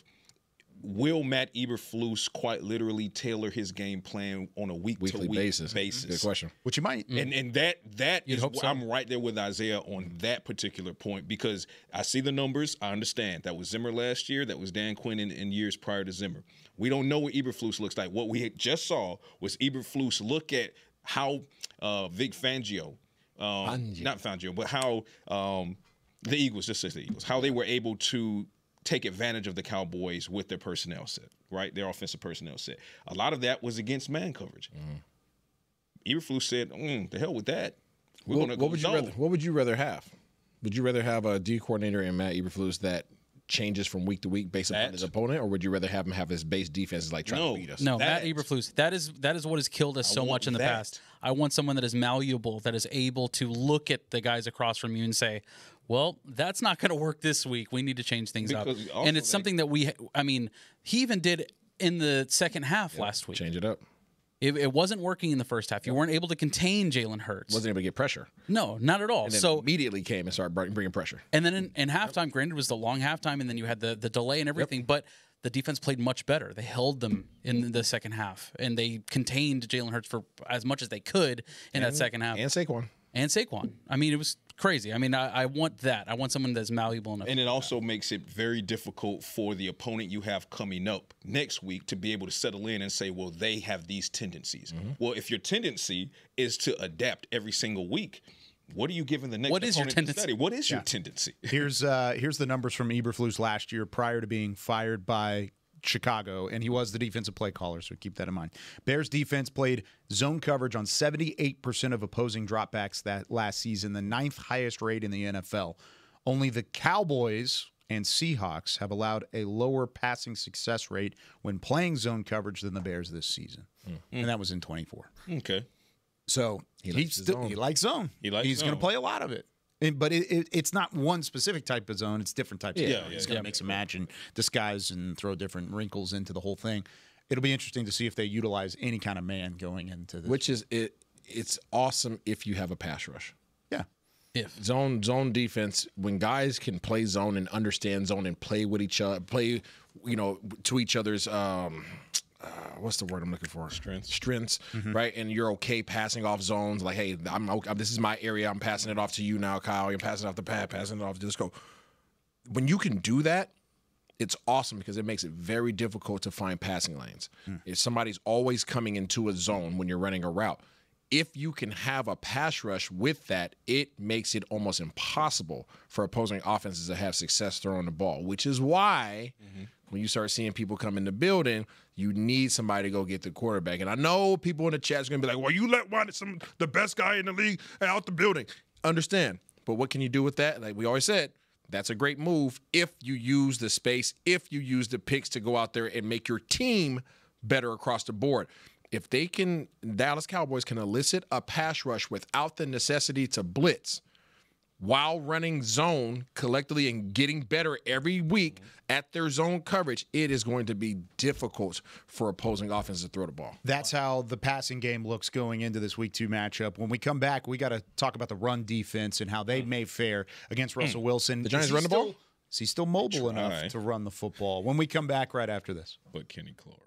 Will Matt Eberflus quite literally tailor his game plan on a week-to-week basis? Good question. Which you might. And that is I'm right there with Isaiah on that particular point, because I see the numbers. I understand. That was Zimmer last year. That was Dan Quinn in years prior to Zimmer. We don't know what Eberflus looks like. What we had just saw was Eberflus look at how Vic Fangio, not Fangio, but how the Eagles, just say the Eagles, how they were able to take advantage of the Cowboys with their personnel set, right? Their offensive personnel set. A lot of that was against man coverage. Eberflus said, the hell with that. What would you rather have? Would you rather have a D coordinator in Matt Eberflus that changes from week to week based upon his opponent, or would you rather have him have his base defense like trying to beat us? No, Matt Eberflus. That is what has killed us so much in the past. I want someone that is malleable, that is able to look at the guys across from you and say, well, that's not going to work this week. We need to change things up. And it's something that he even did in the second half last week. Change it up. It wasn't working in the first half. You weren't able to contain Jalen Hurts. Wasn't able to get pressure. No, not at all. And then immediately came and started bringing pressure. And then in halftime, granted, it was the long halftime, and then you had the delay and everything, but the defense played much better. They held them in the second half, and they contained Jalen Hurts for as much as they could in that second half. And Saquon. I mean, it was crazy. I mean, I want that. I want someone that's malleable enough. And it also makes it very difficult for the opponent you have coming up next week to be able to settle in and say, well, they have these tendencies. Well, if your tendency is to adapt every single week, what are you giving the next opponent to study? What is your tendency? Here's the numbers from Eberflus last year prior to being fired by Chicago, and he was the defensive play caller, so keep that in mind. Bears defense played zone coverage on 78% of opposing dropbacks that last season, the 9th highest rate in the NFL. Only the Cowboys and Seahawks have allowed a lower passing success rate when playing zone coverage than the Bears this season, and that was in 24. Okay. So he likes zone. He's going to play a lot of it. But it's not one specific type of zone. It's different types of zone. He's going to mix and match and disguise and throw different wrinkles into the whole thing. It'll be interesting to see if they utilize any kind of man going into this. Which is it's awesome if you have a pass rush. Yeah. If zone defense, when guys can play zone and understand zone and play with each other, play to each other's what's the word I'm looking for? Strengths, right? And you're okay passing off zones. Like, hey, this is my area. I'm passing it off to you now, Kyle. You're passing it off the pad, passing it off to Disco. When you can do that, it's awesome because it makes it very difficult to find passing lanes. If somebody's always coming into a zone when you're running a route, if you can have a pass rush with that, it makes it almost impossible for opposing offenses to have success throwing the ball, which is why when you start seeing people come in the building, you need somebody to go get the quarterback. And I know people in the chat are going to be like, well, you let the best guy in the league out the building. Understand. But what can you do with that? Like we always said, that's a great move if you use the space, if you use the picks to go out there and make your team better across the board. If Dallas Cowboys can elicit a pass rush without the necessity to blitz while running zone collectively and getting better every week at their zone coverage, it is going to be difficult for opposing offenses to throw the ball. That's how the passing game looks going into this Week 2 matchup. When we come back, we got to talk about the run defense and how they may fare against Russell Wilson. The Giants run the ball? Is he still mobile enough to run the football? When we come back right after this. But Kenny Clark.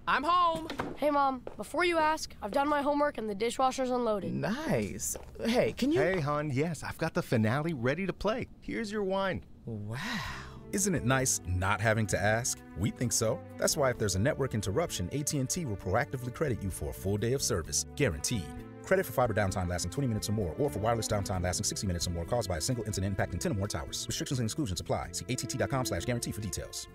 I'm home. Hey, Mom. Before you ask, I've done my homework and the dishwasher's unloaded. Nice. Hey, can you... Hey, hon, yes, I've got the finale ready to play. Here's your wine. Wow. Isn't it nice not having to ask? We think so. That's why if there's a network interruption, AT&T will proactively credit you for a full day of service, guaranteed. Credit for fiber downtime lasting 20 minutes or more, or for wireless downtime lasting 60 minutes or more caused by a single incident impacting 10 or more towers. Restrictions and exclusions apply. See att.com/guarantee for details.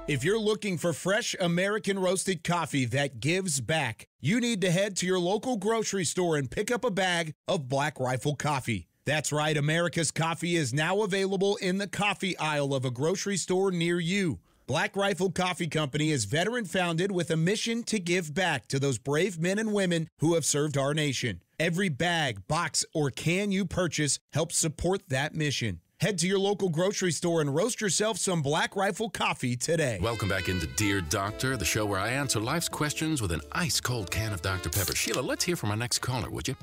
If you're looking for fresh American roasted coffee that gives back, you need to head to your local grocery store and pick up a bag of Black Rifle coffee. That's right, America's coffee is now available in the coffee aisle of a grocery store near you. Black Rifle Coffee Company is veteran-founded with a mission to give back to those brave men and women who have served our nation. Every bag, box, or can you purchase helps support that mission. Head to your local grocery store and roast yourself some Black Rifle coffee today. Welcome back into Dear Doctor, the show where I answer life's questions with an ice-cold can of Dr. Pepper. Sheila, let's hear from our next caller, would you?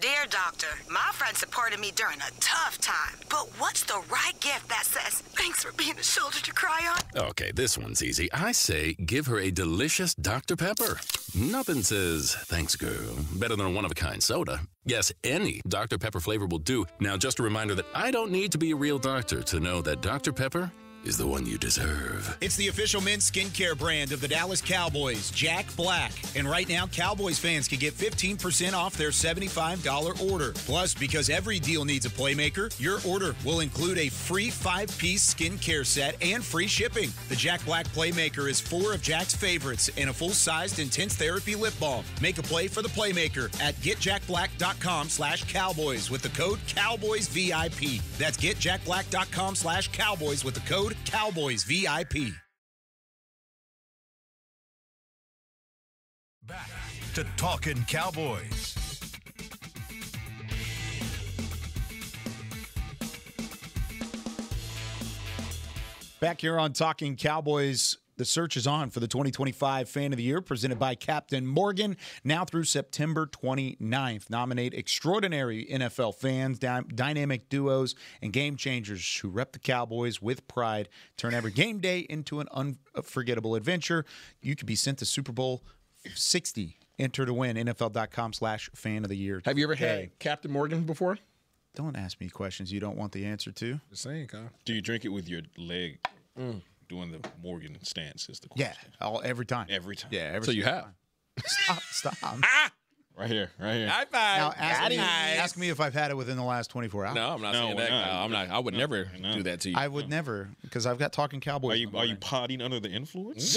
Dear Doctor, my friend supported me during a tough time, but what's the right gift that says, thanks for being a shoulder to cry on? Okay, this one's easy. I say give her a delicious Dr. Pepper. Nothing says, thanks, girl, better than a one-of-a-kind soda. Yes, any Dr. Pepper flavor will do. Now, just a reminder that I don't need to be a real doctor to know that Dr. Pepper is the one you deserve. It's the official men's skincare brand of the Dallas Cowboys, Jack Black. And right now, Cowboys fans can get 15% off their $75 order. Plus, because every deal needs a playmaker, your order will include a free 5-piece skincare set and free shipping. The Jack Black Playmaker is 4 of Jack's favorites and a full-sized intense therapy lip balm. Make a play for the Playmaker at getjackblack.com/Cowboys with the code CowboysVIP. That's getjackblack.com/Cowboys with the code CowboysVIP. Back to Talkin Cowboys. Back here on Talking Cowboys, the search is on for the 2025 Fan of the Year, presented by Captain Morgan, now through September 29th. Nominate extraordinary NFL fans, dynamic duos, and game changers who rep the Cowboys with pride. Turn every game day into an unforgettable adventure. You could be sent to Super Bowl 60. Enter to win. NFL.com/Fan of the Year. Have you ever had Captain Morgan before? Don't ask me questions you don't want the answer to. Just saying, Kyle. Do you drink it with your leg? Doing the Morgan stance is the question. Yeah, every time. Every time. Yeah, every So you have. Stop. Right here. High five. Now, ask me if I've had it within the last 24 hours. No, I'm not saying that. Kyle. I'm not. I would never do that to you. I would never, because I've got Talking Cowboys. Are you potting under the influence?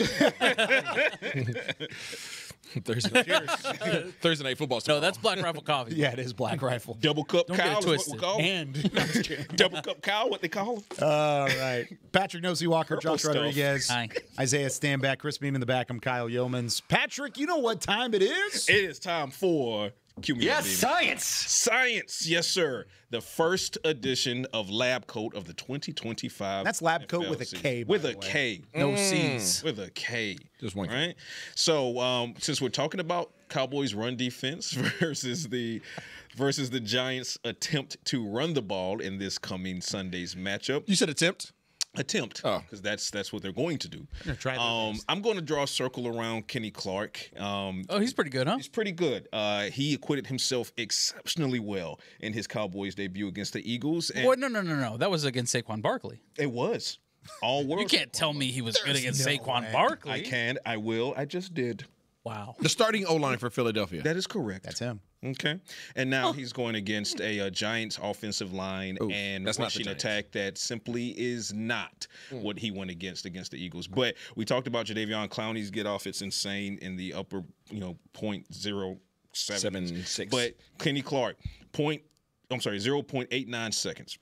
Thursday night football. No, that's Black Rifle coffee. Yeah, it is Black Rifle. Double cup Don't cow get it is what we call it. Double cup cow, what they call it. All right. Patrik Walker Josh stuff. Rodriguez. Hi. Isaiah Stanback, Chris Beam in the back. I'm Kyle Youmans. Patrick, you know what time it is? It is time for Science. Science, yes, sir. The first edition of Lab Coat of the 2025. That's Lab Coat NFL with a season. K. With a K. No C's. With a K. Just one K. Right? So, since we're talking about Cowboys' run defense versus the Giants' attempt to run the ball in this coming Sunday's matchup. You said attempt? Because that's what they're going to do. I'm I'm going to draw a circle around Kenny Clark. He's pretty good, huh? He's pretty good. He acquitted himself exceptionally well in his Cowboys debut against the Eagles. And No. That was against Saquon Barkley. It was. All world. You can't tell me he was good against Saquon Barkley. I can. I will. I just did. Wow. The starting O-line for Philadelphia. That is correct. That's him. Okay. And now he's going against a Giants offensive line and rushing attack that simply is not what he went against the Eagles. But we talked about Jadeveon Clowney's get off. It's insane in the upper, 0.07. But Kenny Clark, 0.89 seconds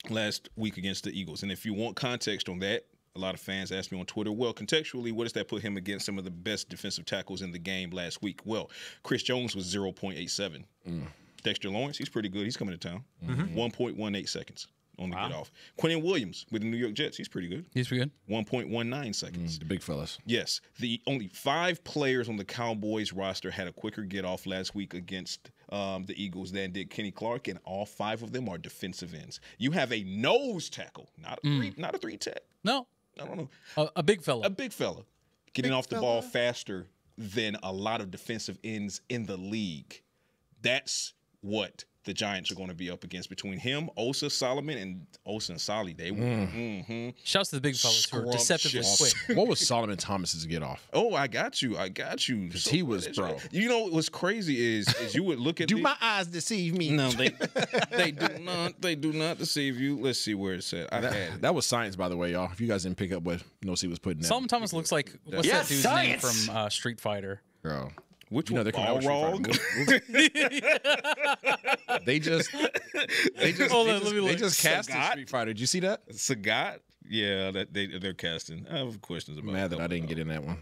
last week against the Eagles. And if you want context on that, a lot of fans ask me on Twitter, well, contextually, what does that put him against some of the best defensive tackles in the game last week? Well, Chris Jones was 0.87. Dexter Lawrence, he's pretty good. He's coming to town. 1.18 seconds on the get off. Quinnen Williams with the New York Jets, he's pretty good. He's pretty good. 1.19 seconds. The big fellas. Yes. The only 5 players on the Cowboys roster had a quicker get off last week against the Eagles than did Kenny Clark, and all 5 of them are defensive ends. You have a nose tackle, not a 3-tech. No. I don't know. A big fella. A big fella. getting off the ball faster than a lot of defensive ends in the league. That's what the Giants are going to be up against between him, Osa, Solomon, and Osa and Solly. They Shouts to the big fellas who are deceptively quick. What was Solomon Thomas's get off? Oh, I got you. Because he was, bro. You know what's crazy is you would look at my eyes deceive me? No, they do not. They do not deceive you. Let's see where it's at. That was science, by the way, y'all. If you guys didn't pick up what Nosey was putting. Solomon Thomas looks like what's that dude's name from Street Fighter? Bro. Which one? They're all wrong. They just casted Street Fighter. Did you see that? Sagat? Yeah, they're casting. I have questions about. Mad that I didn't get in that one.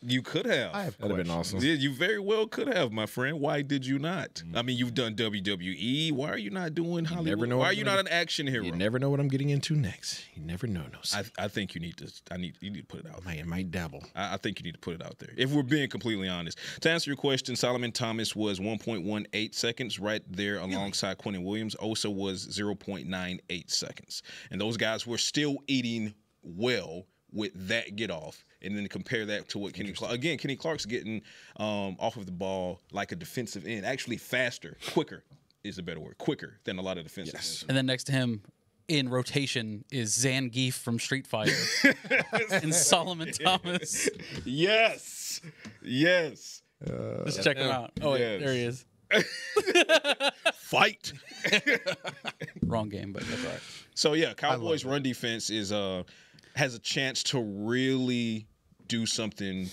You could have. That'd have been awesome. Yeah, you very well could have, my friend. Why did you not? I mean, you've done WWE. Why are you not doing Hollywood? Why are you not an action hero? You never know what I'm getting into next. You never know. I think you need to. You need to put it out. I might dabble. I think you need to put it out there. If we're being completely honest. To answer your question, Solomon Thomas was 1.18 seconds right there alongside Quentin Williams. Osa was 0.98 seconds, and those guys were still eating well with that get off. And then compare that to what Kenny Clark. Again, Kenny Clark's getting off of the ball like a defensive end. Actually faster, quicker is a better word. Quicker than a lot of defensive ends. And then next to him in rotation is Zangief from Street Fighter. And Solomon Thomas. Yes. Let's check him out. Oh, wait, there he is. Fight. Wrong game, but that's all right. So, yeah, Cowboys' run defense is has a chance to really do something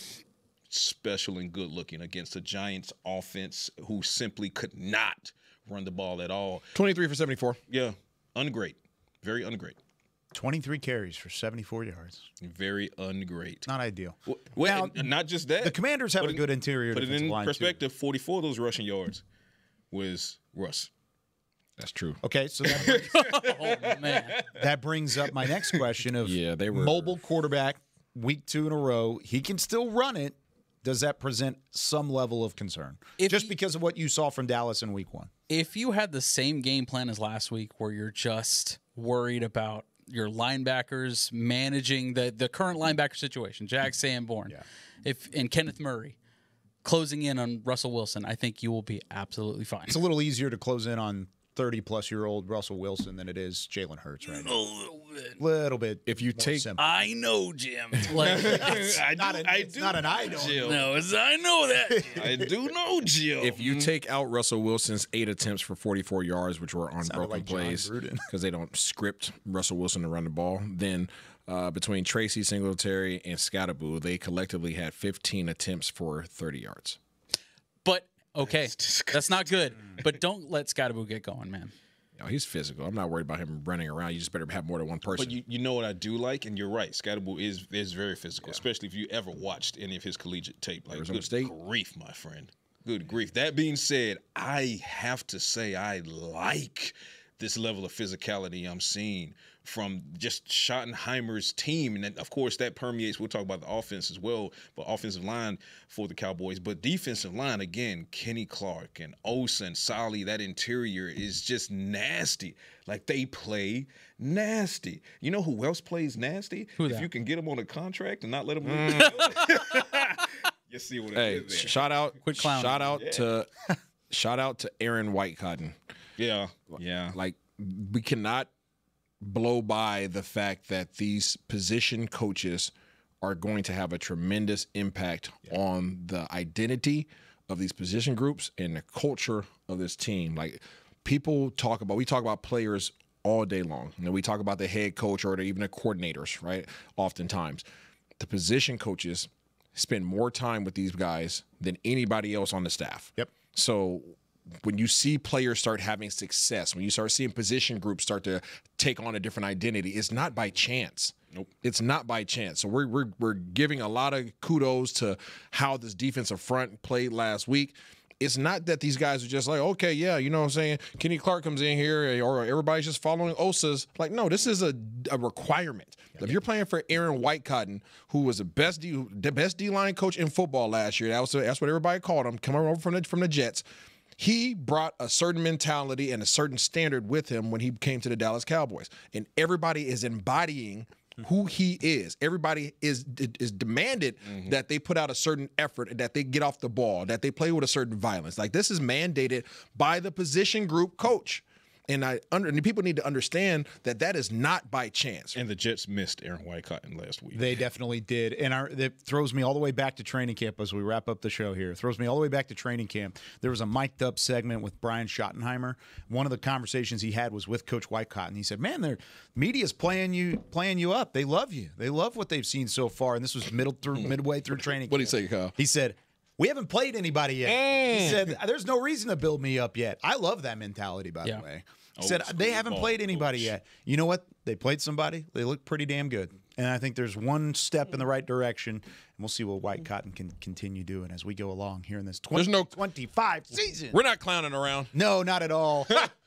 special and good looking against the Giants offense who simply could not run the ball at all. 23 for 74. Yeah, ungreat. Very ungreat. 23 carries for 74 yards. Very ungreat. Not ideal. Well, not just that. The Commanders have a good interior defensive line, Put it in perspective, 44 of those rushing yards was Russ. That's true. Okay, so that brings up my next question of they were mobile quarterback, week 2 in a row. He can still run it. Does that present some level of concern? Just because of what you saw from Dallas in week 1? If you had the same game plan as last week where you're just worried about your linebackers managing the current linebacker situation, Jack Sanborn, and Kenneth Murray, closing in on Russell Wilson, I think you will be absolutely fine. It's a little easier to close in on 30-plus-year-old Russell Wilson than it is Jalen Hurts right now. A little bit. Little bit. If you take, simple. I know, Jim. Like, it's not an I know. Jim. No, it's I know that. I do know, Jim. If you take out Russell Wilson's 8 attempts for 44 yards, which were on broken like plays because they don't script Russell Wilson to run the ball, then between Tracy, Singletary, and Scatterboo, they collectively had 15 attempts for 30 yards. But okay, that's not good. But don't let Scatterboo get going, man. No, he's physical. I'm not worried about him running around. You just better have more than one person. But you know what I do like, and you're right. Scatterboo is very physical, especially if you ever watched any of his collegiate tape. Like, good grief, my friend. Good grief. That being said, I have to say I like this level of physicality I'm seeing from just Schottenheimer's team. And then, of course, that permeates. We'll talk about the offense as well, but offensive line for the Cowboys. But defensive line, again, Kenny Clark and Osa and Solly, that interior is just nasty. Like, they play nasty. You know who else plays nasty? If you can get them on a contract and not let them leave. You see what it is there. Shout out to Aaron Whitecotton. Yeah. Like, we cannot blow by the fact that these position coaches are going to have a tremendous impact on the identity of these position groups and the culture of this team. Like, we talk about players all day long. You know, we talk about the head coach or even the coordinators, right? Oftentimes, the position coaches spend more time with these guys than anybody else on the staff. Yep. So when you see players start having success, when you start seeing position groups start to take on a different identity, it's not by chance. Nope. It's not by chance. So we're giving a lot of kudos to how this defensive front played last week. It's not that these guys are just like, okay, yeah, you know what I'm saying? Kenny Clark comes in here or everybody's just following Osa's. Like, no, this is a requirement. If you're playing for Aaron Whitecotton, who was the best D-line coach in football last year, that's what everybody called him, coming over from the Jets. He brought a certain mentality and a certain standard with him when he came to the Dallas Cowboys. And everybody is embodying who he is. Everybody is demanded that they put out a certain effort, that they get off the ball, that they play with a certain violence. Like, this is mandated by the position group coach. And people need to understand that is not by chance. And the Jets missed Aaron Whitecotton last week. They definitely did. And it throws me all the way back to training camp as we wrap up the show here. It throws me all the way back to training camp. There was a mic'd up segment with Brian Schottenheimer. One of the conversations he had was with Coach Whitecotton. He said, man, their media's playing you up. They love you. They love what they've seen so far. And this was midway through training camp. What did he say, Kyle? He said, we haven't played anybody yet. He said, there's no reason to build me up yet. I love that mentality, by the way. He said, they haven't played anybody yet. You know what? They played somebody. They look pretty damn good. And I think there's one step in the right direction, and we'll see what Whitecotton can continue doing as we go along here in this 2025 season. We're not clowning around. No, not at all.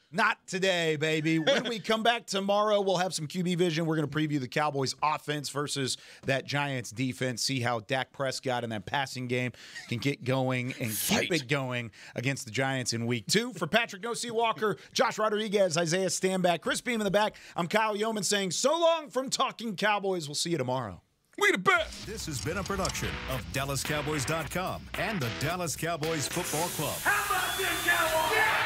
Not today, baby. When we come back tomorrow, we'll have some QB vision. We're going to preview the Cowboys offense versus that Giants defense, see how Dak Prescott in that passing game can get going and keep it going against the Giants in week 2. For Patrik Walker, Josh Rodriguez, Isaiah Stanback, Chris Beam in the back, I'm Kyle Youmans saying so long from Talking Cowboys. We'll see you tomorrow. We the best. This has been a production of DallasCowboys.com and the Dallas Cowboys Football Club. How about this, Cowboys? Yeah!